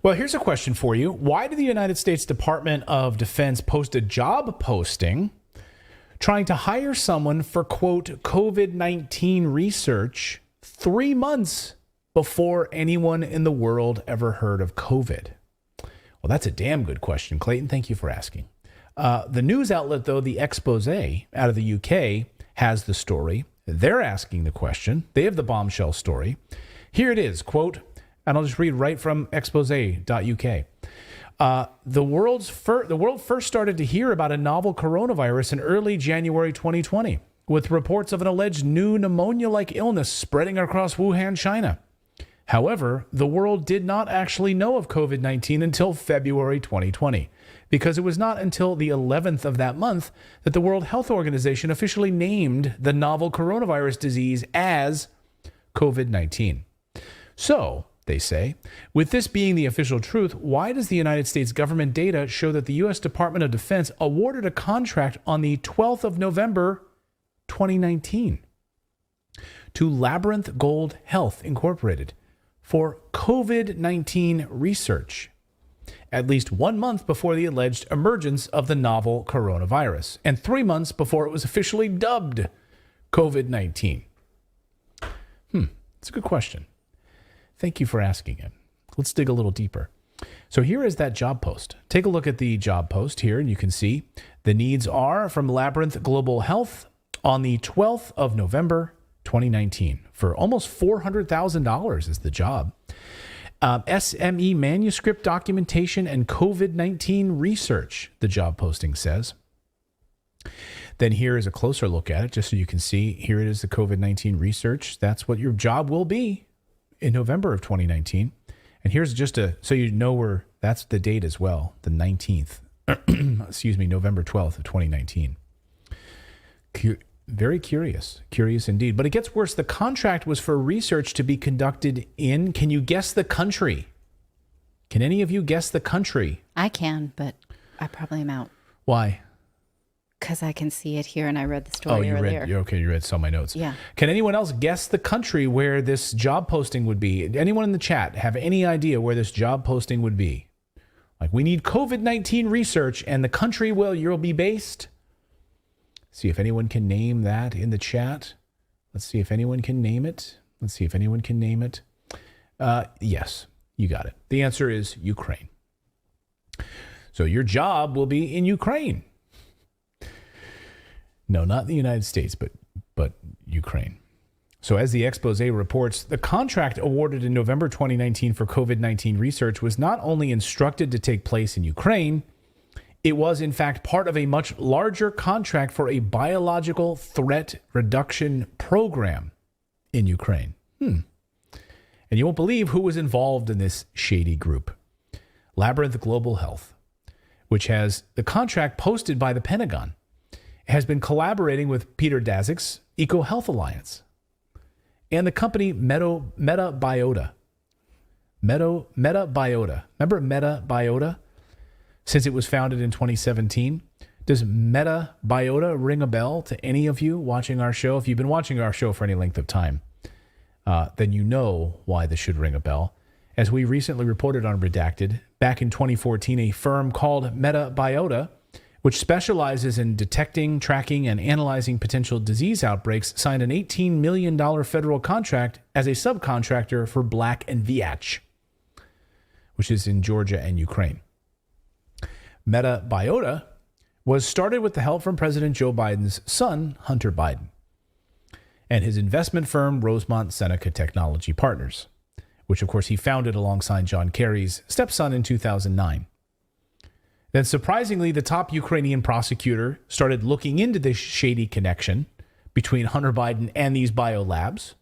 Well, here's a question for you. Why did the United States Department of Defense post a job posting trying to hire someone for, quote, COVID-19 research 3 months before anyone in the world ever heard of COVID? Well, that's a damn good question, Clayton. Thank you for asking. The news outlet, though, the Expose out of the UK, has the story. They're asking the question. They have the bombshell story. Here it is, quote, and I'll just read right from expose.uk. The world first started to hear about a novel coronavirus in early January 2020, with reports of an alleged new pneumonia-like illness spreading across Wuhan, China. However, the world did not actually know of COVID-19 until February 2020, because it was not until the 11th of that month that the World Health Organization officially named the novel coronavirus disease as COVID-19. So, they say, with this being the official truth, why does the United States government data show that the U.S. Department of Defense awarded a contract on the 12th of November 2019 to Labyrinth Gold Health Incorporated for COVID-19 research, at least 1 month before the alleged emergence of the novel coronavirus, and 3 months before it was officially dubbed COVID-19? It's a good question. Thank you for asking it. Let's dig a little deeper. So here is that job post. Take a look at the job post here, and you can see the needs are from Labyrinth Global Health on the 12th of November, 2019, for almost $400,000 is the job. SME manuscript documentation and COVID-19 research, the job posting says. Then here is a closer look at it, just so you can see. Here it is, the COVID-19 research. That's what your job will be in November of 2019. And here's just so you know where, that's the date as well, the 19th, November 12th of 2019. Very curious indeed. But it gets worse. The contract was for research to be conducted in, can you guess the country? Can any of you guess the country? I can, but I probably am out. Why? Because I can see it here, and I read the story earlier. You read some of my notes. Yeah. Can anyone else guess the country where this job posting would be? Anyone in the chat have any idea where this job posting would be? Like, we need COVID-19 research, and the country where you'll be based? See if anyone can name that in the chat. Let's see if anyone can name it. Yes, you got it. The answer is Ukraine. So your job will be in Ukraine. No, not the United States, but Ukraine. So as the expose reports, the contract awarded in November 2019 for COVID-19 research was not only instructed to take place in Ukraine, it was in fact part of a much larger contract for a biological threat reduction program in Ukraine. And you won't believe who was involved in this shady group. Labyrinth Global Health, which has the contract posted by the Pentagon, has been collaborating with Peter Daszak's EcoHealth Alliance and the company MetaBiota. MetaBiota. Remember MetaBiota? Since it was founded in 2017. Does MetaBiota ring a bell to any of you watching our show? If you've been watching our show for any length of time, then you know why this should ring a bell. As we recently reported on Redacted, back in 2014, a firm called MetaBiota, which specializes in detecting, tracking, and analyzing potential disease outbreaks, signed an $18 million federal contract as a subcontractor for Black & Veatch, which is in Georgia and Ukraine. MetaBiota was started with the help from President Joe Biden's son, Hunter Biden, and his investment firm, Rosemont Seneca Technology Partners, which, of course, he founded alongside John Kerry's stepson in 2009. Then, surprisingly, the top Ukrainian prosecutor started looking into this shady connection between Hunter Biden and these biolabs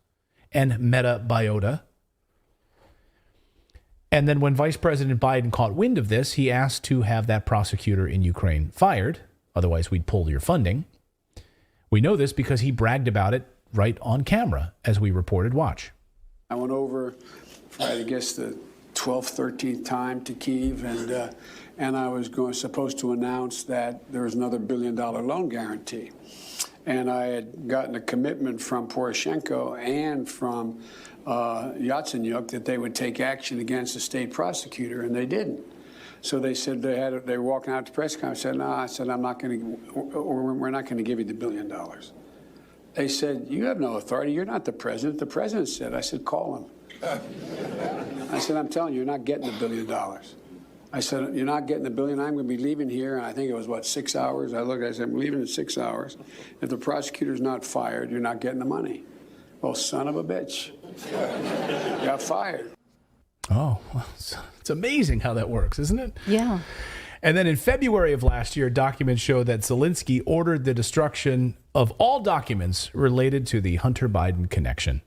and MetaBiota. And then when Vice President Biden caught wind of this, he asked to have that prosecutor in Ukraine fired. Otherwise, we'd pull your funding. We know this because he bragged about it right on camera, as we reported. Watch. I went over for, I guess, the 12th, 13th time to Kyiv, and I was supposed to announce that there was another $1 billion loan guarantee. And I had gotten a commitment from Poroshenko and from Yatsenyuk that they would take action against the state prosecutor, and they didn't. So they said they were walking out to press conference. I said, no, I said, I'm not going to, or we're not going to give you the $1 billion. They said, you have no authority. You're not the president. The president said. I said, call him. I said, I'm telling you, you're not getting the $1 billion. I said, you're not getting the $1 billion. I'm going to be leaving here. And I think it was, 6 hours? I looked, I said, I'm leaving in 6 hours. If the prosecutor's not fired, you're not getting the money. Well, son of a bitch. Got fired. Oh, it's amazing how that works, isn't it? Yeah. And then in February of last year, documents show that Zelensky ordered the destruction of all documents related to the Hunter Biden connection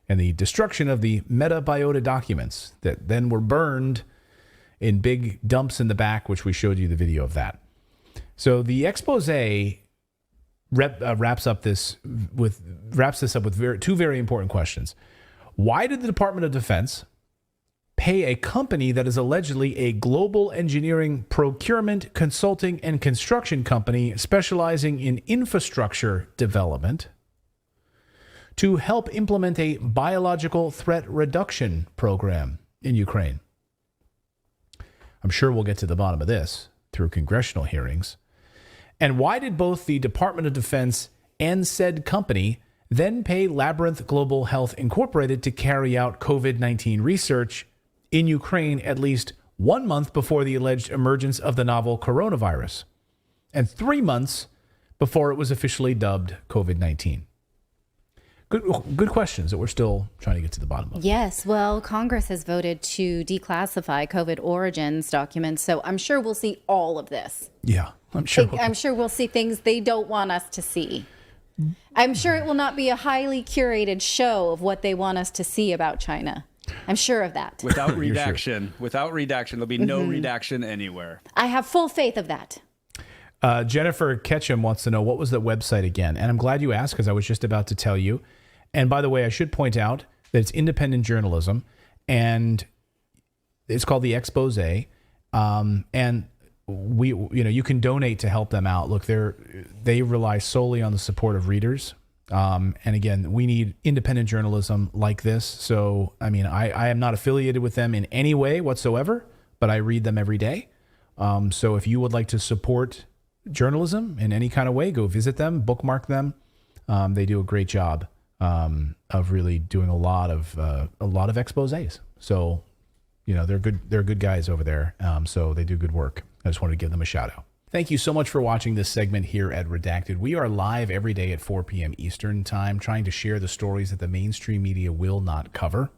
and the destruction of the metabiota documents that then were burned in big dumps in the back, which we showed you the video of that. So the expose wraps this up with two very important questions. Why did the Department of Defense pay a company that is allegedly a global engineering, procurement, consulting, and construction company specializing in infrastructure development to help implement a biological threat reduction program in Ukraine? I'm sure we'll get to the bottom of this through congressional hearings. And why did both the Department of Defense and said company then pay Labyrinth Global Health Incorporated to carry out COVID-19 research in Ukraine at least 1 month before the alleged emergence of the novel coronavirus and 3 months before it was officially dubbed COVID-19? Good questions that we're still trying to get to the bottom of. Yes. Well, Congress has voted to declassify COVID origins documents, so I'm sure we'll see all of this. Yeah, I'm sure. I'm sure we'll see things they don't want us to see. I'm sure it will not be a highly curated show of what they want us to see about China. I'm sure of that. Without redaction. Without redaction. There'll be no redaction anywhere. I have full faith of that. Jennifer Ketchum wants to know, what was the website again? And I'm glad you asked, because I was just about to tell you. And by the way, I should point out that it's independent journalism, and it's called The Expose. And you can donate to help them out. Look, they rely solely on the support of readers. And again, we need independent journalism like this. So, I mean, I am not affiliated with them in any way whatsoever, but I read them every day. So if you would like to support journalism in any kind of way, go visit them, bookmark them. They do a great job of really doing a lot of exposés. So, they're good guys over there. So they do good work. I just wanted to give them a shout out. Thank you so much for watching this segment here at Redacted. We are live every day at 4 p.m. Eastern Time, trying to share the stories that the mainstream media will not cover.